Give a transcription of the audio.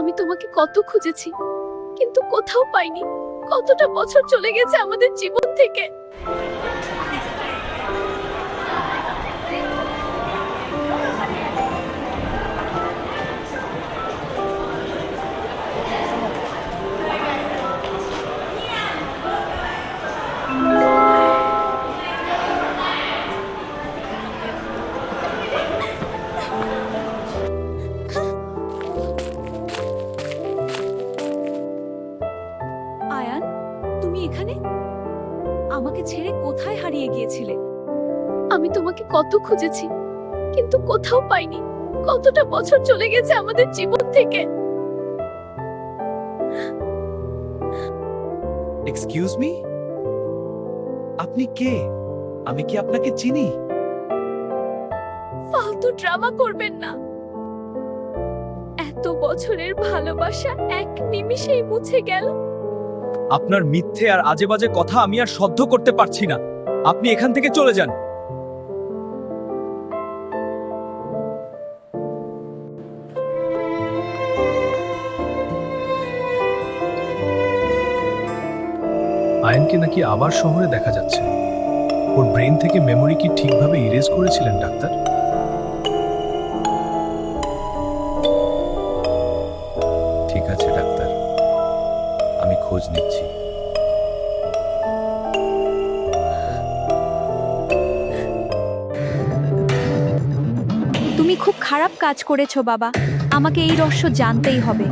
আমি তোমাকে কত খুঁজেছি, কিন্তু কোথাও পাইনি। কতটা বছর চলে গেছে আমাদের জীবন থেকে। আয়ান, তুমি এখানে? আমাকে ছেড়ে কোথায় হারিয়ে গিয়েছিলে? আমি তোমাকে কত খুঁজেছি, কিন্তু কোথাও পাইনি। কতটা বছর চলে গেছে আমাদের জীবন থেকে। এক্সকিউজ মি, আপনি কে? আমি কি আপনাকে চিনি? ফালতু ড্রামা করবেন না। এত বছরের ভালোবাসা এক নিমিষেই মুছে গেল। আপনার মিথ্যে আর আজে বাজে কথা আমি আর সহ্য করতে পারছি না। আপনি এখান থেকে চলে যান। আয়নকে নাকি আবার শহরে দেখা যাচ্ছে। ওর ব্রেন থেকে মেমোরি কি ঠিকভাবে ইরেজ করেছিলেন ডাক্তার? ঠিক আছে ডাক্তার, আমি খোঁজ নিচ্ছি। তুমি খুব খারাপ কাজ করেছো বাবা, আমাকে এই রহস্য জানতেই হবে।